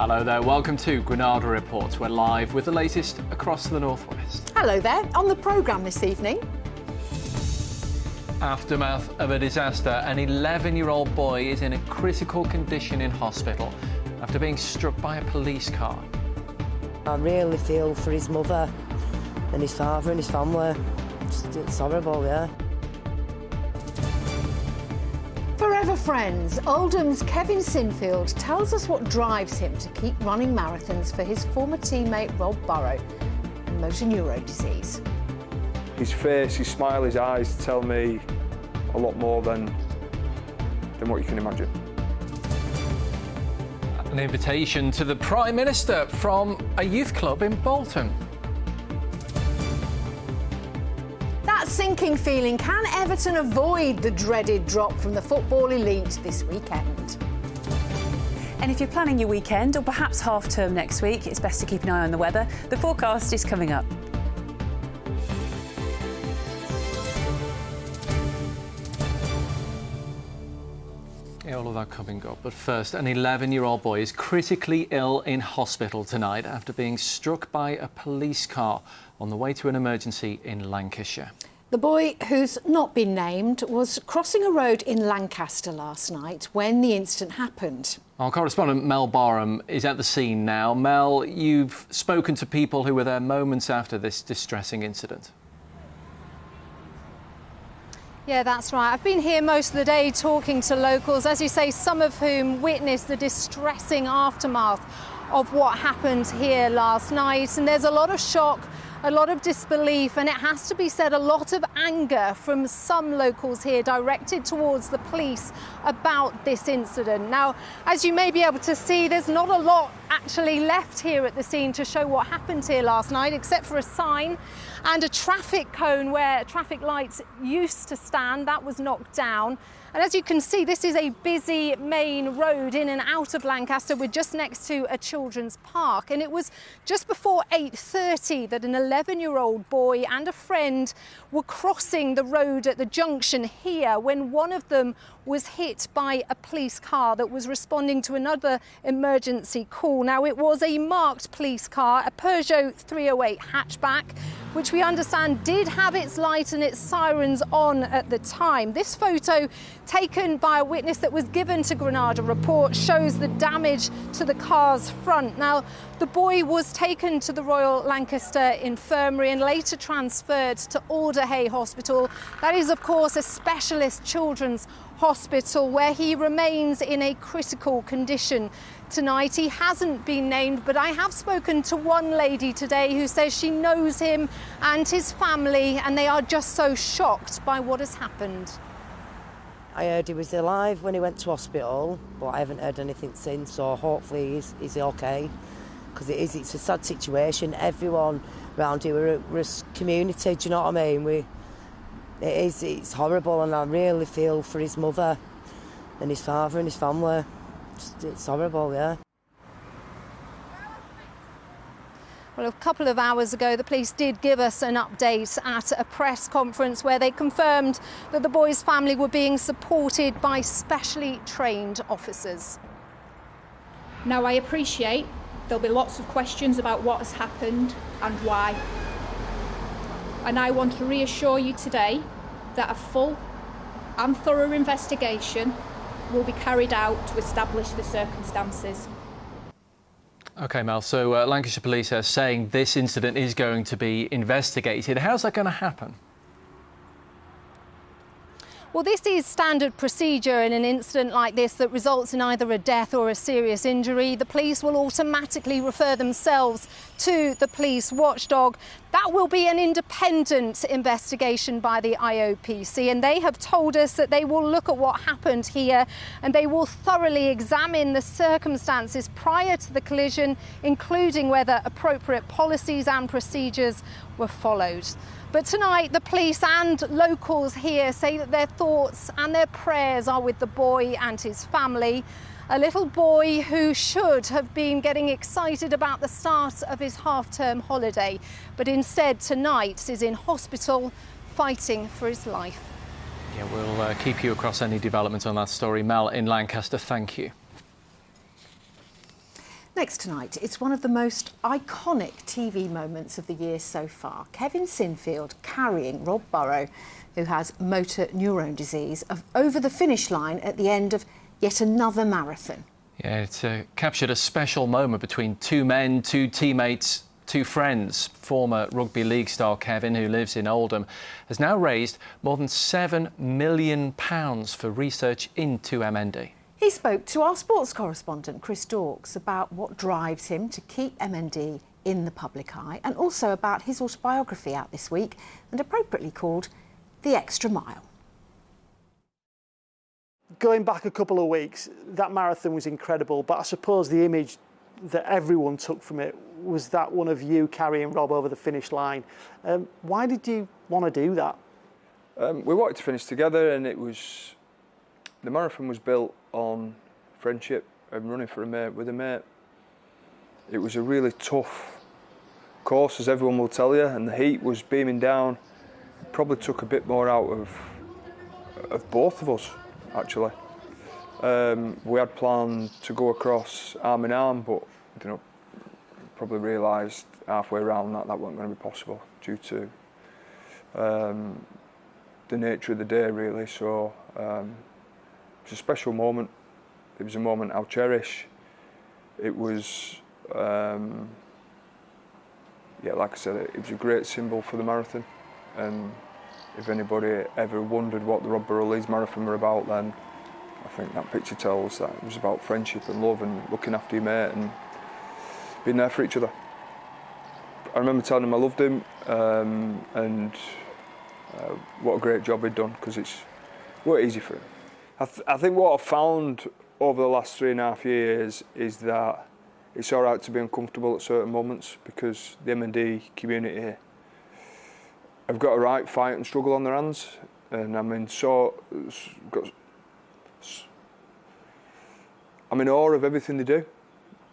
Hello there, welcome to Granada Reports. We're live with the latest across the northwest. Hello there, on the programme this evening. Aftermath of a disaster, an 11-year-old boy is in a critical condition in hospital after being struck by a police car. I really feel for his mother and his father and his family. It's horrible, yeah. Forever friends, Oldham's Kevin Sinfield tells us what drives him to keep running marathons for his former teammate Rob Burrow and motor neurone disease. His face, his smile, his eyes tell me a lot more than what you can imagine. An invitation to the Prime Minister from a youth club in Bolton. That sinking feeling, can Everton avoid the dreaded drop from the football elite this weekend? And if you're planning your weekend or perhaps half-term next week, it's best to keep an eye on the weather. The forecast is coming up. All of that coming up. But first, an 11-year-old boy is critically ill in hospital tonight after being struck by a police car on the way to an emergency in Lancashire. The boy, who's not been named, was crossing a road in Lancaster last night when the incident happened. Our correspondent Mel Barham is at the scene now. Mel, you've spoken to people who were there moments after this distressing incident. Yeah, that's right. I've been here most of the day talking to locals, as you say, some of whom witnessed the distressing aftermath of what happened here last night. And there's a lot of shock, a lot of disbelief, and it has to be said, a lot of anger from some locals here directed towards the police about this incident. Now, as you may be able to see, there's not a lot actually left here at the scene to show what happened here last night, except for a sign and a traffic cone where traffic lights used to stand. That was knocked down. And as you can see, this is a busy main road in and out of Lancaster. We're just next to a children's park. And it was just before 8:30 that an 11-year-old boy and a friend were crossing the road at the junction here when one of them was hit by a police car that was responding to another emergency call. Now, it was a marked police car, a Peugeot 308 hatchback, which we understand did have its light and its sirens on at the time. This photo, taken by a witness that was given to Granada Report, shows the damage to the car's front. Now, the boy was taken to the Royal Lancaster Infirmary and later transferred to Alderhay Hospital. That is, of course, a specialist children's hospital where he remains in a critical condition tonight. He hasn't been named, but I have spoken to one lady today who says she knows him and his family, and they are just so shocked by what has happened. I heard he was alive when he went to hospital, but I haven't heard anything since, so hopefully he's okay. Because it's a sad situation. Everyone around here, we're a community, do you know what I mean? It's horrible, and I really feel for his mother and his father and his family. It's horrible, yeah. Well, a couple of hours ago, the police did give us an update at a press conference where they confirmed that the boy's family were being supported by specially trained officers. Now, I appreciate there'll be lots of questions about what has happened and why. And I want to reassure you today that a full and thorough investigation will be carried out to establish the circumstances. OK, Mel, so Lancashire Police are saying this incident is going to be investigated. How's that going to happen? Well, this is standard procedure in an incident like this that results in either a death or a serious injury. The police will automatically refer themselves to the police watchdog. That will be an independent investigation by the IOPC, and they have told us that they will look at what happened here and they will thoroughly examine the circumstances prior to the collision, including whether appropriate policies and procedures were followed. But tonight, the police and locals here say that their thoughts and their prayers are with the boy and his family. A little boy who should have been getting excited about the start of his half-term holiday, but instead tonight is in hospital fighting for his life. Yeah, we'll keep you across any developments on that story. Mel in Lancaster, thank you. Next tonight, it's one of the most iconic TV moments of the year so far. Kevin Sinfield carrying Rob Burrow, who has motor neurone disease, over the finish line at the end of yet another marathon. Yeah, it's captured a special moment between two men, two teammates, two friends. Former rugby league star Kevin, who lives in Oldham, has now raised more than £7 million for research into MND. He spoke to our sports correspondent Chris Dawkes about what drives him to keep MND in the public eye, and also about his autobiography out this week and appropriately called The Extra Mile. Going back a couple of weeks, that marathon was incredible, but I suppose the image that everyone took from it was that one of you carrying Rob over the finish line. Why did you want to do that? We wanted to finish together, and the marathon was built on friendship and running for a mate with a mate. It was a really tough course, as everyone will tell you, and the heat was beaming down. Probably took a bit more out of both of us, actually. We had planned to go across arm in arm, but probably realised halfway around that wasn't going to be possible due to the nature of the day, really. So it was a special moment. It was a moment I'll cherish. It was, like I said, it was a great symbol for the marathon. And if anybody ever wondered what the Rob Burrow Leeds Marathon were about, then I think that picture tells that it was about friendship and love and looking after your mate and being there for each other. I remember telling him I loved him and what a great job he'd done, because it's weren't easy for him. I think what I've found over the last 3.5 years is that it's all right to be uncomfortable at certain moments, because the MND community have got a right fight and struggle on their hands, and I'm in awe of everything they do,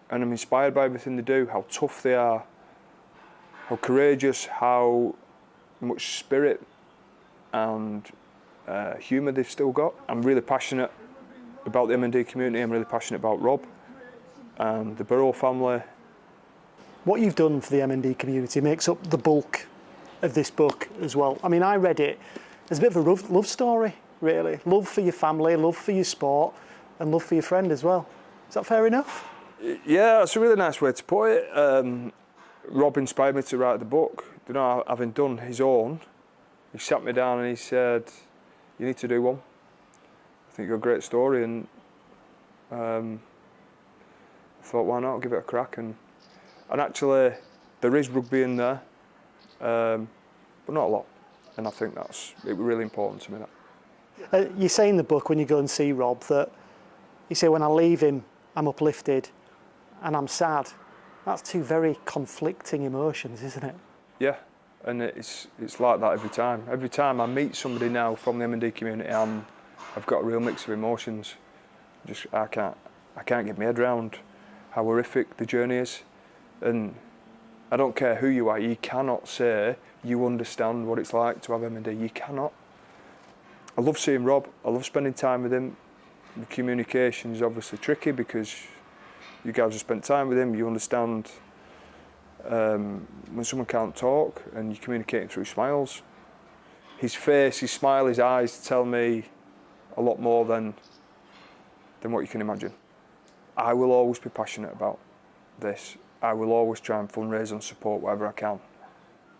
and I'm inspired by everything they do, how tough they are, how courageous, how much spirit and humour they've still got. I'm really passionate about the MND community. I'm really passionate about Rob and the Burrow family. What you've done for the MND community makes up the bulk of this book as well. I mean, I read it as a bit of a love story, really. Love for your family, love for your sport, and love for your friend as well. Is that fair enough? Yeah, it's a really nice way to put it. Rob inspired me to write the book. Having done his own, he sat me down and he said, "You need to do one. I think you're a great story." And I thought, why not? I'll give it a crack. And actually, there is rugby in there, but not a lot. And I think it was really important to me. That. You say in the book, when you go and see Rob, that you say, when I leave him, I'm uplifted and I'm sad. That's two very conflicting emotions, isn't it? Yeah, and it's like that every time. Every time I meet somebody now from the MND community, I've got a real mix of emotions. I can't get my head around how horrific the journey is. And I don't care who you are, you cannot say you understand what it's like to have MND. You cannot. I love seeing Rob. I love spending time with him. The communication is obviously tricky because you guys have spent time with him. You understand when someone can't talk and you're communicating through smiles. His face, his smile, his eyes tell me a lot more than what you can imagine. I will always be passionate about this. I will always try and fundraise and support whatever I can.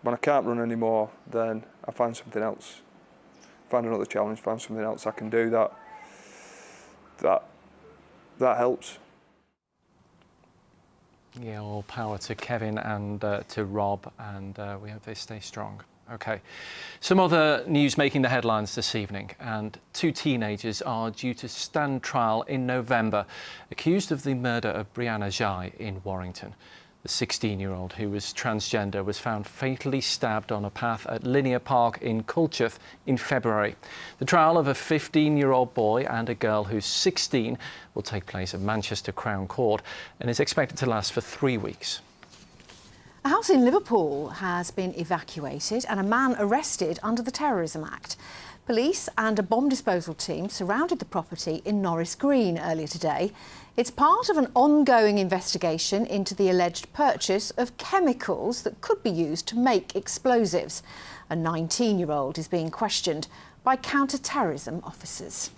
When I can't run anymore, then I find something else. Find another challenge, find something else I can do that helps. Yeah, all power to Kevin and to Rob, and we hope they stay strong. OK. Some other news making the headlines this evening, and two teenagers are due to stand trial in November, accused of the murder of Brianna Ghey in Warrington. The 16-year-old, who was transgender, was found fatally stabbed on a path at Linear Park in Culcheth in February. The trial of a 15-year-old boy and a girl who's 16 will take place at Manchester Crown Court and is expected to last for 3 weeks. A house in Liverpool has been evacuated and a man arrested under the Terrorism Act. Police and a bomb disposal team surrounded the property in Norris Green earlier today. It's part of an ongoing investigation into the alleged purchase of chemicals that could be used to make explosives. A 19-year-old is being questioned by counter-terrorism officers.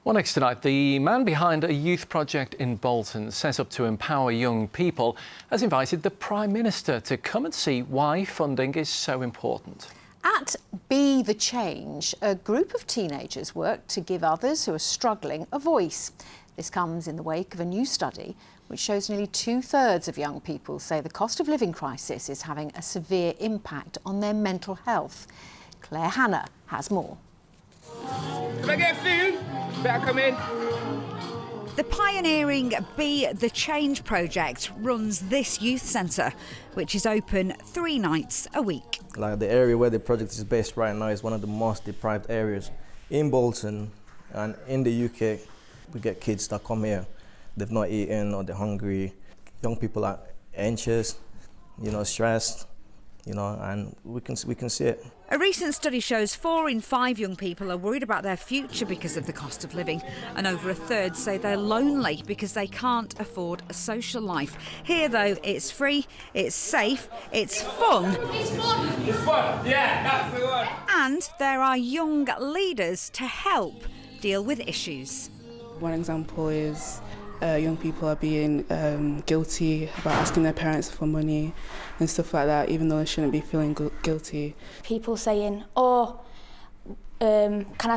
Well, next tonight, the man behind a youth project in Bolton set up to empower young people has invited the Prime Minister to come and see why funding is so important. At Be the Change, a group of teenagers work to give others who are struggling a voice. This comes in the wake of a new study which shows nearly 2/3 of young people say the cost of living crisis is having a severe impact on their mental health. Claire Hannah has more. Can I get food? Better come in. The pioneering Be the Change project runs this youth centre, which is open 3 nights a week. Like the area where the project is based right now is one of the most deprived areas in Bolton and in the UK. We get kids that come here, they've not eaten or they're hungry. Young people are anxious, stressed, and we can see it. A recent study shows 4 in 5 young people are worried about their future because of the cost of living, and over 1/3 say they're lonely because they can't afford a social life. Here, though, it's free, it's safe, it's fun. It's fun! It's fun! Yeah, that's the one! And there are young leaders to help deal with issues. One example is young people are being guilty about asking their parents for money and stuff like that, even though they shouldn't be feeling guilty. People saying, can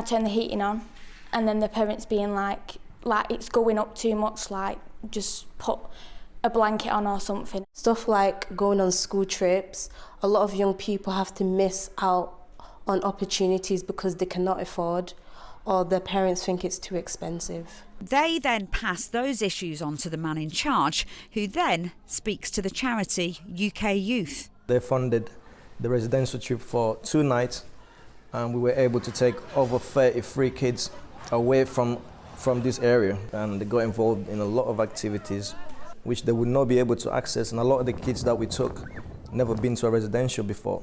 I turn the heating on? And then the parents being like it's going up too much, like just put a blanket on or something. Stuff like going on school trips. A lot of young people have to miss out on opportunities because they cannot afford, or their parents think it's too expensive. They then pass those issues on to the man in charge, who then speaks to the charity UK Youth. They funded the residential trip for 2 nights, and we were able to take over 33 kids away from this area, and they got involved in a lot of activities which they would not be able to access, and a lot of the kids that we took never been to a residential before.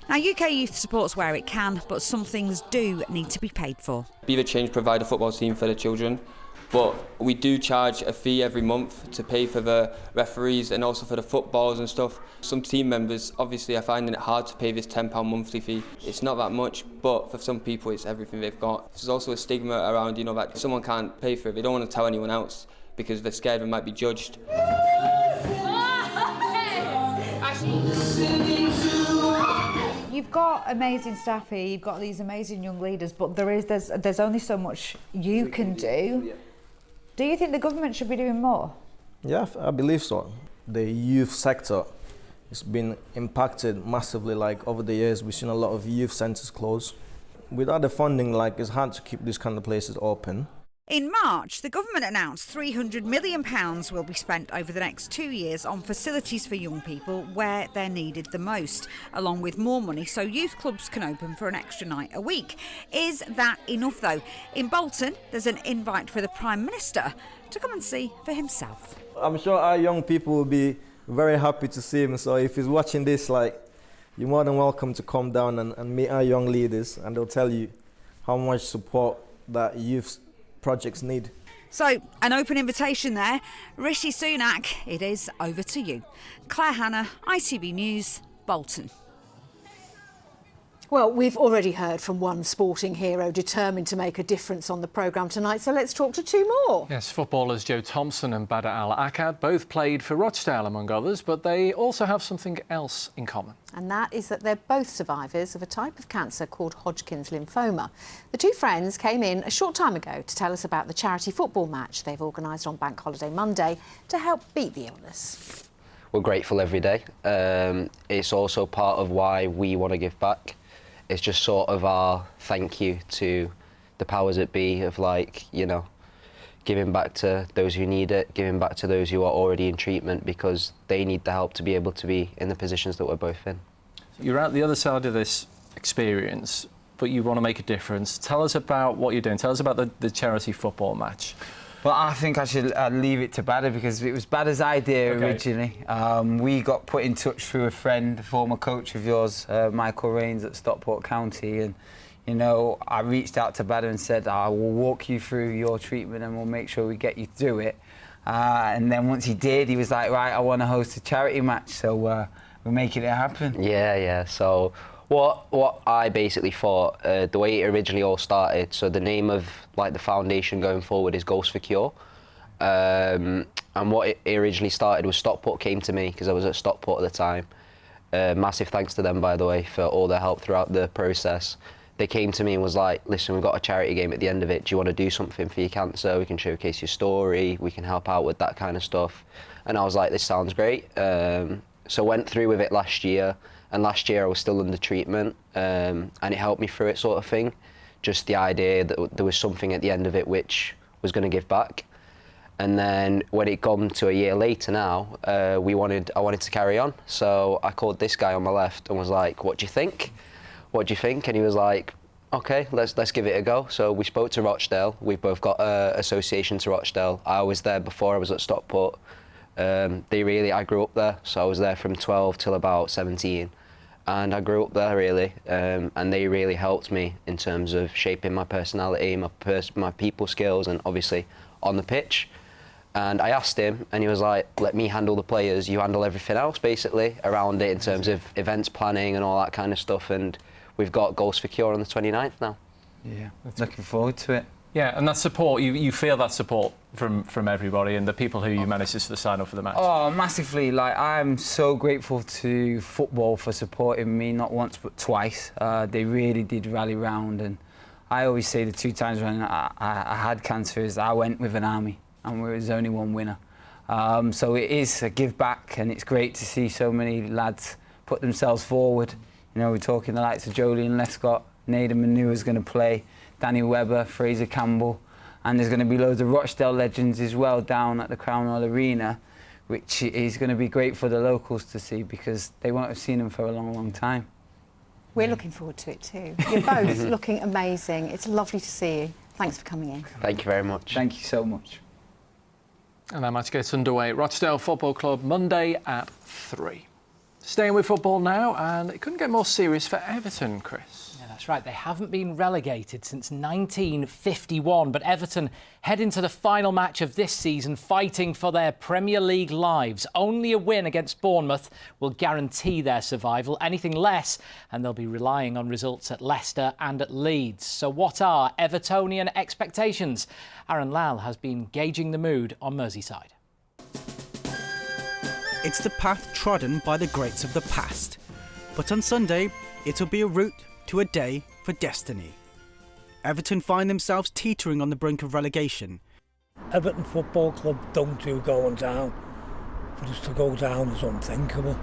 Now, UK Youth supports where it can, but some things do need to be paid for. Be the Change provide a football team for the children, but we do charge a fee every month to pay for the referees and also for the footballs and stuff. Some team members obviously are finding it hard to pay this £10 monthly fee. It's not that much, but for some people it's everything they've got. There's also a stigma around, that someone can't pay for it. They don't want to tell anyone else because they're scared they might be judged. You've got amazing staff here, you've got these amazing young leaders, but there's only so much you can do. Yeah. Do you think the government should be doing more? Yeah, I believe so. The youth sector has been impacted massively. Like over the years, we've seen a lot of youth centres close. Without the funding, it's hard to keep these kind of places open. In March, the government announced £300 million will be spent over the next 2 years on facilities for young people where they're needed the most, along with more money so youth clubs can open for an extra night a week. Is that enough, though? In Bolton, there's an invite for the Prime Minister to come and see for himself. I'm sure our young people will be very happy to see him, so if he's watching this, you're more than welcome to come down and meet our young leaders, and they'll tell you how much support that youth projects need. So, an open invitation there. Rishi Sunak, it is over to you. Claire Hannah, ITV News, Bolton. Well, we've already heard from one sporting hero determined to make a difference on the programme tonight, so let's talk to 2 more. Yes, footballers Joe Thompson and Badr Al-Akkad both played for Rochdale, among others, but they also have something else in common. And that is that they're both survivors of a type of cancer called Hodgkin's lymphoma. The 2 friends came in a short time ago to tell us about the charity football match they've organised on Bank Holiday Monday to help beat the illness. We're grateful every day. It's also part of why we want to give back. It's just sort of our thank you to the powers that be of giving back to those who need it, giving back to those who are already in treatment because they need the help to be able to be in the positions that we're both in. You're at the other side of this experience, but you want to make a difference. Tell us about what you're doing. Tell us about the charity football match. Well, I think I should leave it to Badr because it was Badr's idea originally. We got put in touch through a friend, a former coach of yours, Michael Rains at Stockport County, and You know, I reached out to Badr and said, I will walk you through your treatment and we'll make sure we get you through it. And then once he did, he was like, right, I want to host a charity match, so we're making it happen. Yeah. So what I basically thought, the way it originally all started, so the name of like the foundation going forward is Ghost for Cure. And what it originally started was Stockport came to me because I was at Stockport at the time. Massive thanks to them, by the way, for all their help throughout the process. They came to me and was like, listen, we've got a charity game at the end of it. Do you want to do something for your cancer? We can showcase your story. We can help out with that kind of stuff. And I was like, this sounds great. So went through with it last year. And last year I was still under treatment. And it helped me through it, sort of thing. Just the idea that there was something at the end of it which was going to give back. And then when it got to a year later now, I wanted to carry on. So I called this guy on my left and was like, what do you think? What do you think? And he was like, okay, let's give it a go. So we spoke to Rochdale. We've both got an association to Rochdale. I was there before I was at Stockport. I grew up there, so I was there from 12 till about 17. And I grew up there really, and they really helped me in terms of shaping my personality, my people skills, and obviously on the pitch. And I asked him, and he was like, let me handle the players, you handle everything else, basically, around it in terms of events planning and all that kind of stuff. And we've got Goals for Cure on the 29th now. Yeah, looking forward to it. Yeah, and that support, you feel that support from everybody and the people who you managed to sign up for the match? Oh, massively. Like, I'm so grateful to football for supporting me, not once but twice. They really did rally round, and I always say the 2 times when I had cancer is I went with an army, and there was only one winner. So it is a give back, and it's great to see so many lads put themselves forward. You know, we're talking the likes of Jolien Lescott, Nader Manua's going to play, Danny Webber, Fraser Campbell, and there's going to be loads of Rochdale legends as well down at the Crown Royal Arena, which is going to be great for the locals to see because they won't have seen them for a long, long time. We're looking forward to it too. You're both looking amazing. It's lovely to see you. Thanks for coming in. Thank you very much. Thank you so much. And that match gets underway. Rochdale Football Club, Monday at 3. Staying with football now, and it couldn't get more serious for Everton, Chris. Yeah, that's right. They haven't been relegated since 1951, but Everton head into the final match of this season fighting for their Premier League lives. Only a win against Bournemouth will guarantee their survival. Anything less, and they'll be relying on results at Leicester and at Leeds. So what are Evertonian expectations? Aaron Lal has been gauging the mood on Merseyside. It's the path trodden by the greats of the past. But on Sunday, it'll be a route to a day for destiny. Everton find themselves teetering on the brink of relegation. Everton Football Club don't do going down. For us to go down is unthinkable.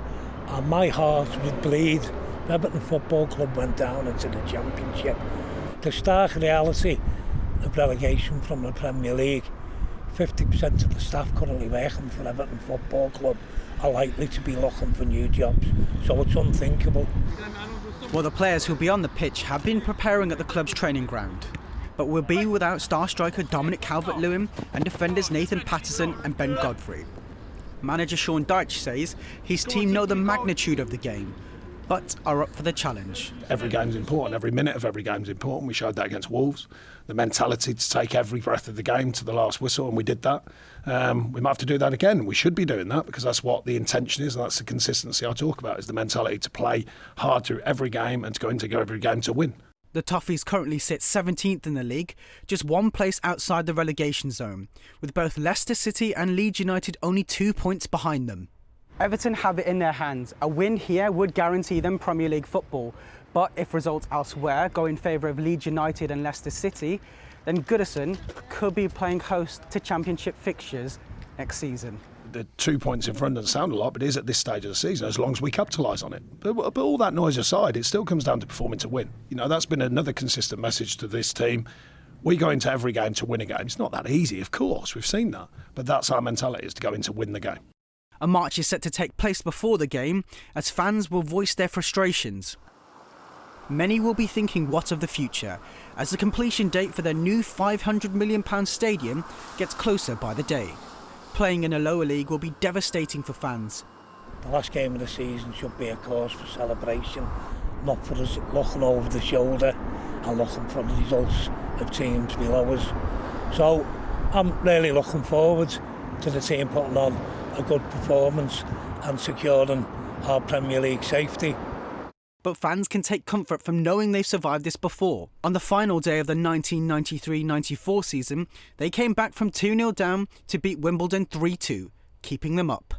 And my heart would bleed if Everton Football Club went down into the Championship. The stark reality of relegation from the Premier League, 50% of the staff currently working for Everton Football Club are likely to be looking for new jobs, so it's unthinkable. Well, the players who'll be on the pitch have been preparing at the club's training ground, but will be without star striker Dominic Calvert-Lewin and defenders Nathan Patterson and Ben Godfrey. Manager Sean Dyche says his team know the magnitude of the game, but are up for the challenge. Every game's important, every minute of every game's important. We showed that against Wolves. The mentality to take every breath of the game to the last whistle, and we did that. We might have to do that again. We should be doing that because that's what the intention is, and that's the consistency I talk about, is the mentality to play hard through every game and to go into every game to win. The Toffees currently sit 17th in the league, just one place outside the relegation zone, with both Leicester City and Leeds United only 2 points behind them. Everton have it in their hands. A win here would guarantee them Premier League football. But if results elsewhere go in favour of Leeds United and Leicester City, then Goodison could be playing host to Championship fixtures next season. The 2 points in front doesn't sound a lot, but it is at this stage of the season, as long as we capitalise on it. But all that noise aside, it still comes down to performing to win. You know, that's been another consistent message to this team. We go into every game to win a game. It's not that easy, of course, we've seen that. But that's our mentality, is to go in to win the game. A march is set to take place before the game, as fans will voice their frustrations. Many will be thinking what of the future, as the completion date for their new £500 million stadium gets closer by the day. Playing in a lower league will be devastating for fans. The last game of the season should be a cause for celebration, not for us looking over the shoulder and looking for the results of teams below us. So I'm really looking forward to the team putting on a good performance and securing our Premier League safety. But fans can take comfort from knowing they've survived this before. On the final day of the 1993-94 season, they came back from 2-0 down to beat Wimbledon 3-2, keeping them up.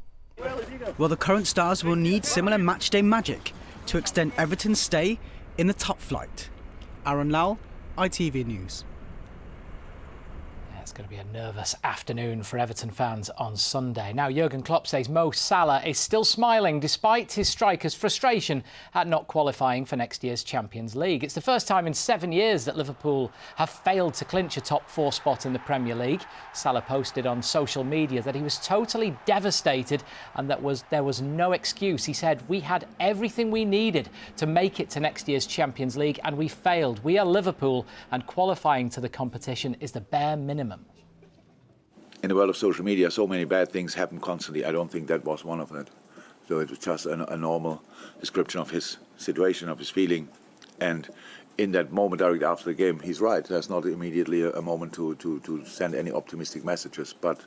Well, the current stars will need similar matchday magic to extend Everton's stay in the top flight. Aaron Lal, ITV News. It's going to be a nervous afternoon for Everton fans on Sunday. Now, Jurgen Klopp says Mo Salah is still smiling despite his striker's frustration at not qualifying for next year's Champions League. It's the first time in 7 years that Liverpool have failed to clinch a top 4 spot in the Premier League. Salah posted on social media that he was totally devastated and that there was no excuse. He said, "We had everything we needed to make it to next year's Champions League and we failed. We are Liverpool and qualifying to the competition is the bare minimum." In the world of social media, so many bad things happen constantly. I don't think that was one of it. So it was just a normal description of his situation, of his feeling. And in that moment, directly after the game, he's right. There's not immediately a moment to send any optimistic messages. But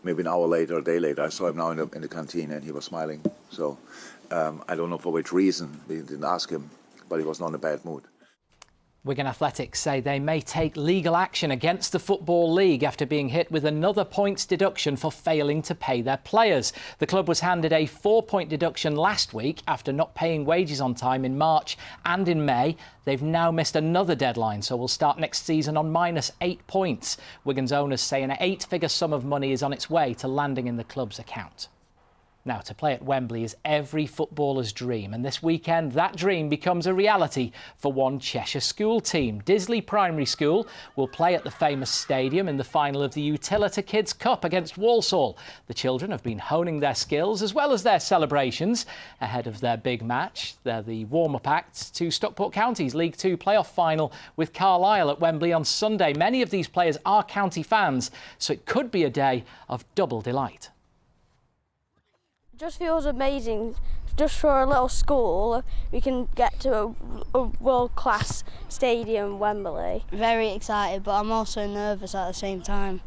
maybe an hour later, a day later, I saw him now in the canteen and he was smiling. So I don't know for which reason. We didn't ask him, but he was not in a bad mood. Wigan Athletics say they may take legal action against the Football League after being hit with another points deduction for failing to pay their players. The club was handed a 4-point deduction last week after not paying wages on time in March and in May. They've now missed another deadline, so will start next season on -8 points. Wigan's owners say an 8-figure sum of money is on its way to landing in the club's account. Now, to play at Wembley is every footballer's dream, and this weekend that dream becomes a reality for one Cheshire school team. Disley Primary School will play at the famous stadium in the final of the Utilita Kids Cup against Walsall. The children have been honing their skills as well as their celebrations ahead of their big match. They're the warm-up act to Stockport County's League 2 playoff final with Carlisle at Wembley on Sunday. Many of these players are county fans, so it could be a day of double delight. Just feels amazing. Just for a little school, we can get to a world-class stadium, Wembley. Very excited, but I'm also nervous at the same time.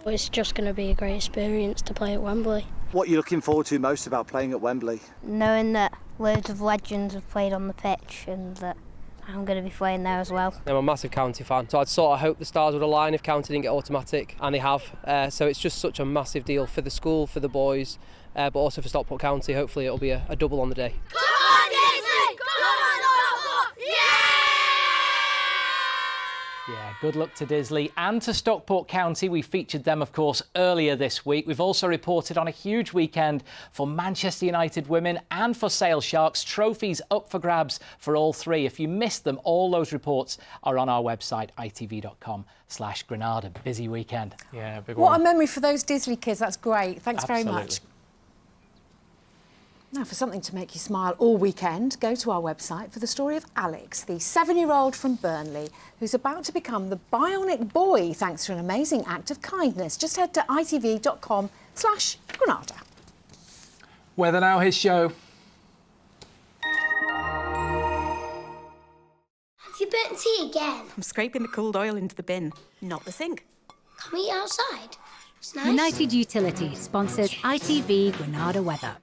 It's just going to be a great experience to play at Wembley. What are you looking forward to most about playing at Wembley? Knowing that loads of legends have played on the pitch and that I'm going to be playing there as well. I'm a massive County fan, so I'd sort of hope the stars would align if County didn't get automatic, and they have. So it's just such a massive deal for the school, for the boys, but also for Stockport County. Hopefully it'll be a double on the day. Come on, Disley! Come on, Stockport! Yeah, good luck to Disley and to Stockport County. We featured them, of course, earlier this week. We've also reported on a huge weekend for Manchester United women and for Sale Sharks. Trophies up for grabs for all three. If you missed them, all those reports are on our website, itv.com/Granada. Busy weekend. Yeah, big What one. a memory for those Disley kids. That's great. Thanks very Absolutely. much. Now, for something to make you smile all weekend, go to our website for the story of Alex, the 7-year-old from Burnley, who's about to become the bionic boy thanks to an amazing act of kindness. Just head to itv.com/Granada. Weather now, his show. Have you burnt tea again? I'm scraping the cooled oil into the bin, not the sink. Can we eat outside? It's nice. United Utilities sponsors ITV Granada Weather.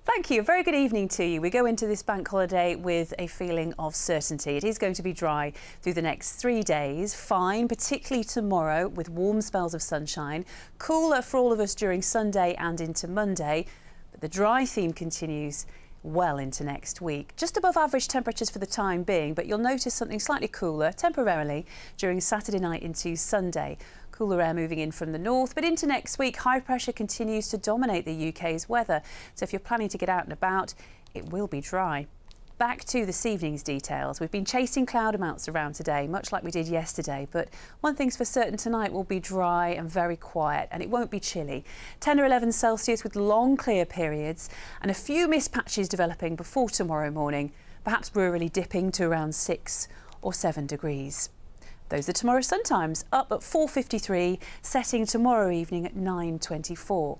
Thank you. A very good evening to you. We go into this bank holiday with a feeling of certainty. It is going to be dry through the next 3 days. Fine, particularly tomorrow with warm spells of sunshine. Cooler for all of us during Sunday and into Monday. But the dry theme continues well into next week. Just above average temperatures for the time being, but you'll notice something slightly cooler temporarily during Saturday night into Sunday. Cooler air moving in from the north, but into next week, high pressure continues to dominate the UK's weather. So if you're planning to get out and about, it will be dry. Back to this evening's details. We've been chasing cloud amounts around today, much like we did yesterday, but one thing's for certain, tonight will be dry and very quiet, and it won't be chilly. 10 or 11 Celsius with long clear periods and a few mist patches developing before tomorrow morning, perhaps rurally dipping to around 6 or 7 degrees. Those are tomorrow's sun times, up at 4:53, setting tomorrow evening at 9:24.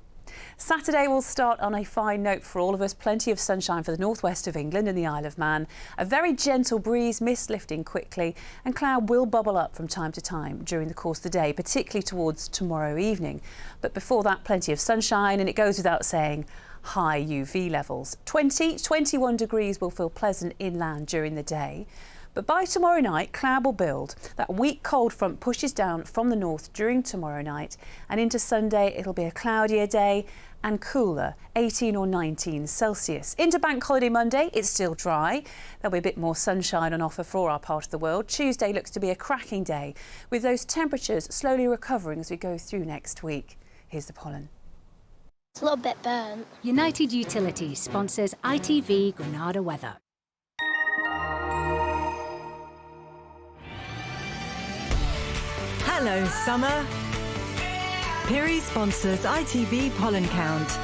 Saturday will start on a fine note for all of us. Plenty of sunshine for the northwest of England and the Isle of Man. A very gentle breeze, mist lifting quickly, and cloud will bubble up from time to time during the course of the day, particularly towards tomorrow evening. But before that, plenty of sunshine, and it goes without saying, high UV levels. 21 degrees will feel pleasant inland during the day. But by tomorrow night, cloud will build. That weak cold front pushes down from the north during tomorrow night, and into Sunday it'll be a cloudier day and cooler, 18 or 19 Celsius. Into Bank Holiday Monday, it's still dry. There'll be a bit more sunshine on offer for our part of the world. Tuesday looks to be a cracking day, with those temperatures slowly recovering as we go through next week. Here's the pollen. It's a little bit burnt. United Utilities sponsors ITV Granada weather. Hello, summer. Piri sponsors ITV Pollen Count.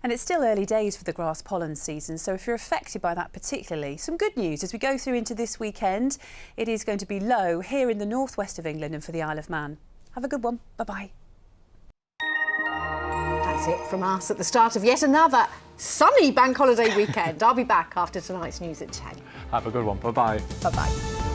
And it's still early days for the grass pollen season, so if you're affected by that particularly, some good news as we go through into this weekend. It is going to be low here in the northwest of England and for the Isle of Man. Have a good one. Bye-bye. That's it from us at the start of yet another sunny bank holiday weekend. I'll be back after tonight's news at 10. Have a good one. Bye-bye. Bye-bye.